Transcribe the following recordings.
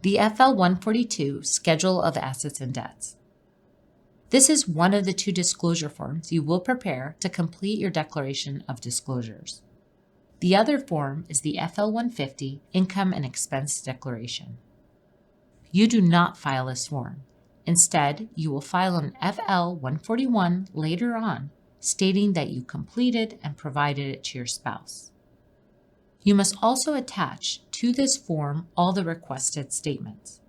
The FL-142 Schedule of Assets and Debts. This is one of the two disclosure forms you will prepare to complete your declaration of disclosures. The other form is the FL-150 Income and Expense Declaration. You do not file this form. Instead, you will file an FL-141 later on, stating that you completed and provided it to your spouse. You must also attach to this form all the requested statements.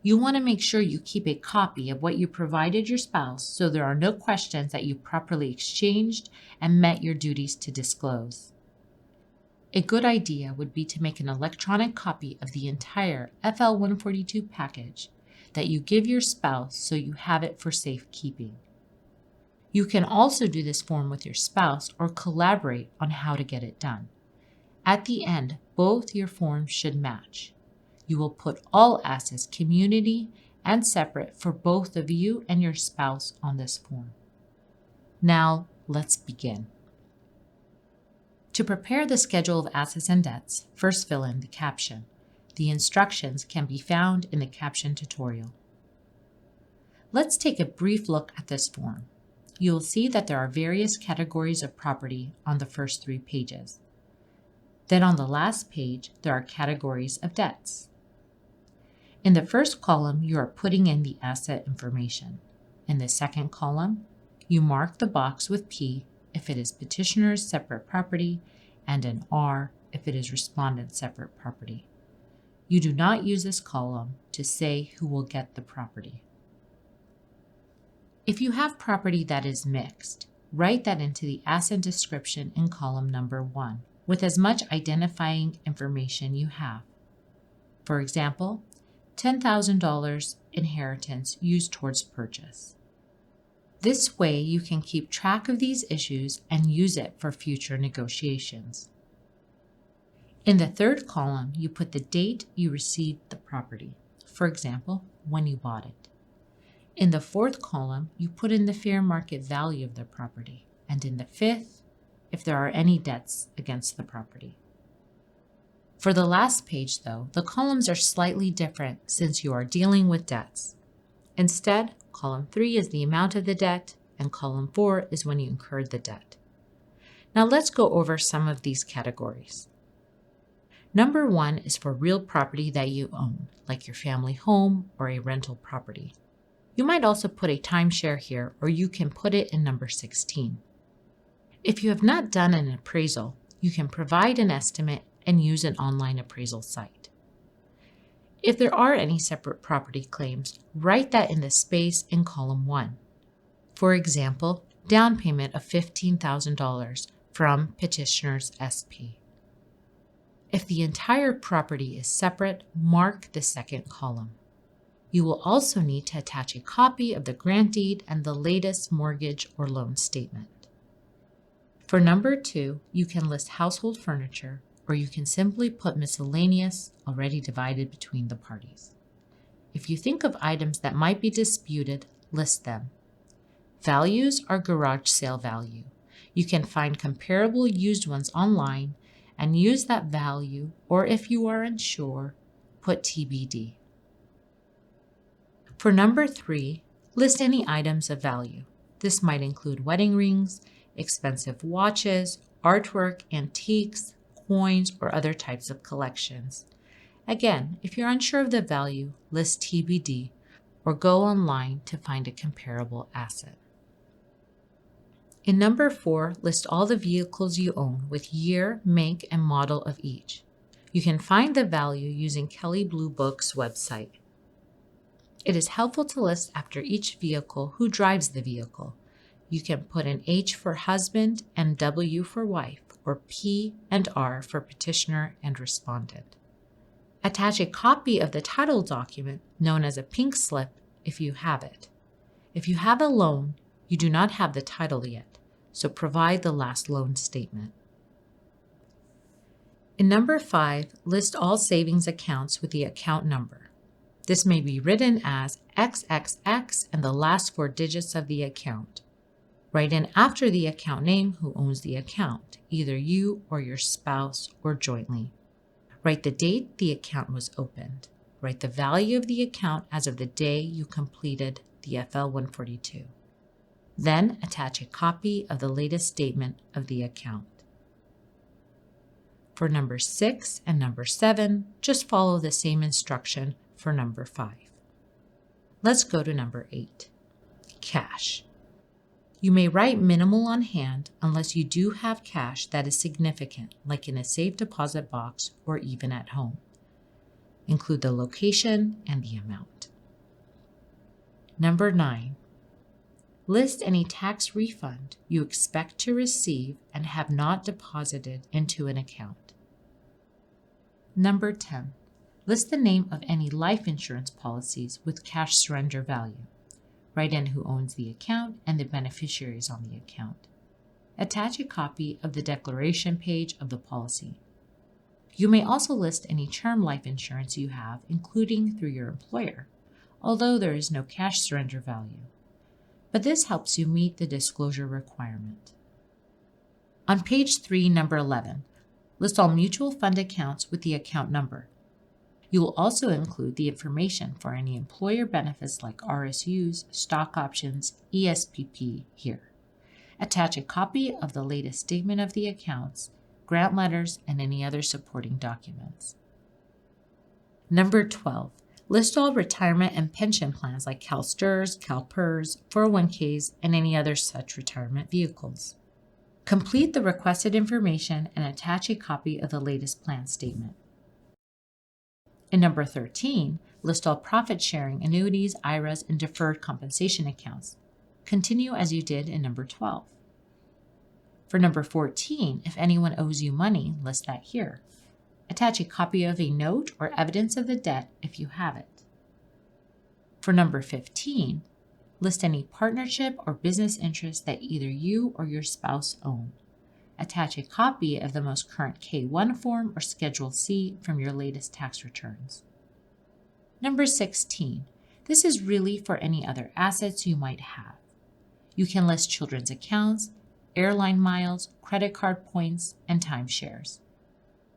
You want to make sure you keep a copy of what you provided your spouse so there are no questions that you properly exchanged and met your duties to disclose. A good idea would be to make an electronic copy of the entire FL-142 package that you give your spouse so you have it for safekeeping. You can also do this form with your spouse or collaborate on how to get it done. At the end, both your forms should match. You will put all assets, community, and separate for both of you and your spouse on this form. Now, let's begin. To prepare the schedule of assets and debts, first fill in the caption. The instructions can be found in the caption tutorial. Let's take a brief look at this form. You will see that there are various categories of property on the first 3 pages. Then on the last page, there are categories of debts. In the first column, you are putting in the asset information. In the second column, you mark the box with P if it is petitioner's separate property and an R if it is respondent's separate property. You do not use this column to say who will get the property. If you have property that is mixed, write that into the asset description in column number 1 with as much identifying information you have. For example, $10,000 inheritance used towards purchase. This way you can keep track of these issues and use it for future negotiations. In the third column, you put the date you received the property, for example, when you bought it. In the fourth column, you put in the fair market value of the property, and in the fifth, if there are any debts against the property. For the last page, though, the columns are slightly different since you are dealing with debts. Instead, column 3 is the amount of the debt, and column 4 is when you incurred the debt. Now let's go over some of these categories. Number 1 is for real property that you own, like your family home or a rental property. You might also put a timeshare here, or you can put it in number 16. If you have not done an appraisal, you can provide an estimate and use an online appraisal site. If there are any separate property claims, write that in the space in column 1. For example, down payment of $15,000 from petitioner's SP. If the entire property is separate, mark the second column. You will also need to attach a copy of the grant deed and the latest mortgage or loan statement. For number 2, you can list household furniture, or you can simply put miscellaneous, already divided between the parties. If you think of items that might be disputed, list them. Values are garage sale value. You can find comparable used ones online and use that value, or if you are unsure, put TBD. For number 3, list any items of value. This might include wedding rings, expensive watches, artwork, antiques, coins, or other types of collections. Again, if you're unsure of the value, list TBD or go online to find a comparable asset. In number 4, list all the vehicles you own with year, make, and model of each. You can find the value using Kelley Blue Book's website. It is helpful to list after each vehicle who drives the vehicle. You can put an H for husband and W for wife, or P and R for petitioner and respondent. Attach a copy of the title document, known as a pink slip, if you have it. If you have a loan, you do not have the title yet, so provide the last loan statement. In number 5, list all savings accounts with the account number. This may be written as XXX and the last 4 digits of the account. Write in after the account name who owns the account, either you or your spouse or jointly. Write the date the account was opened. Write the value of the account as of the day you completed the FL-142. Then attach a copy of the latest statement of the account. For number 6 and number 7, just follow the same instruction for number 5. Let's go to number 8, cash. You may write minimal on hand unless you do have cash that is significant, like in a safe deposit box or even at home. Include the location and the amount. Number 9, list any tax refund you expect to receive and have not deposited into an account. Number 10, list the name of any life insurance policies with cash surrender value. Write in who owns the account and the beneficiaries on the account. Attach a copy of the declaration page of the policy. You may also list any term life insurance you have, including through your employer, although there is no cash surrender value. But this helps you meet the disclosure requirement. On page 3, number 11, list all mutual fund accounts with the account number. You will also include the information for any employer benefits like RSUs, stock options, ESPP here. Attach a copy of the latest statement of the accounts, grant letters, and any other supporting documents. Number 12, list all retirement and pension plans like CalSTRS, CalPERS, 401ks, and any other such retirement vehicles. Complete the requested information and attach a copy of the latest plan statement. In number 13, list all profit-sharing annuities, IRAs, and deferred compensation accounts. Continue as you did in number 12. For number 14, if anyone owes you money, list that here. Attach a copy of a note or evidence of the debt if you have it. For number 15, list any partnership or business interests that either you or your spouse own. Attach a copy of the most current K-1 form or Schedule C from your latest tax returns. Number 16. This is really for any other assets you might have. You can list children's accounts, airline miles, credit card points, and timeshares.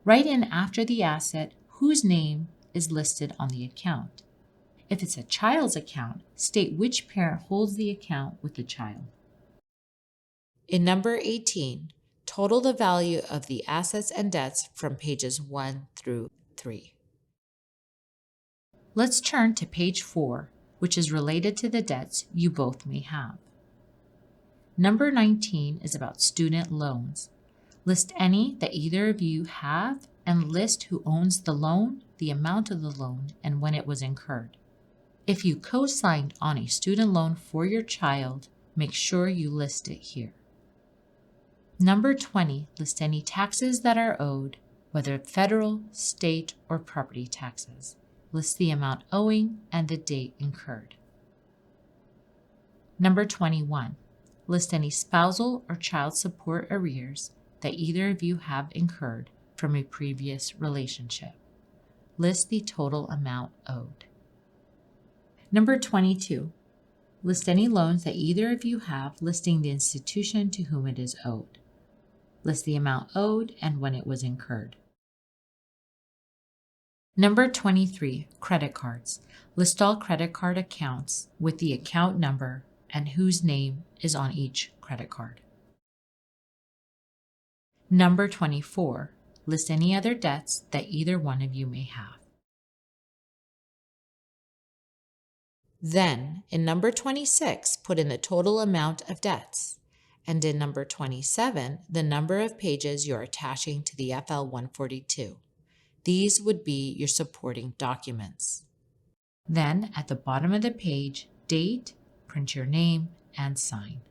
Write in after the asset whose name is listed on the account. If it's a child's account, state which parent holds the account with the child. In number 18, total the value of the assets and debts from pages 1 through 3. Let's turn to page 4, which is related to the debts you both may have. Number 19 is about student loans. List any that either of you have and list who owns the loan, the amount of the loan, and when it was incurred. If you co-signed on a student loan for your child, make sure you list it here. Number 20, list any taxes that are owed, whether federal, state, or property taxes. List the amount owing and the date incurred. Number 21, list any spousal or child support arrears that either of you have incurred from a previous relationship. List the total amount owed. Number 22, list any loans that either of you have, listing the institution to whom it is owed. List the amount owed and when it was incurred. Number 23, credit cards. List all credit card accounts with the account number and whose name is on each credit card. Number 24, list any other debts that either one of you may have. Then, in number 26, put in the total amount of debts, and in number 27, the number of pages you're attaching to the FL-142. These would be your supporting documents. Then, at the bottom of the page, date, print your name, and sign.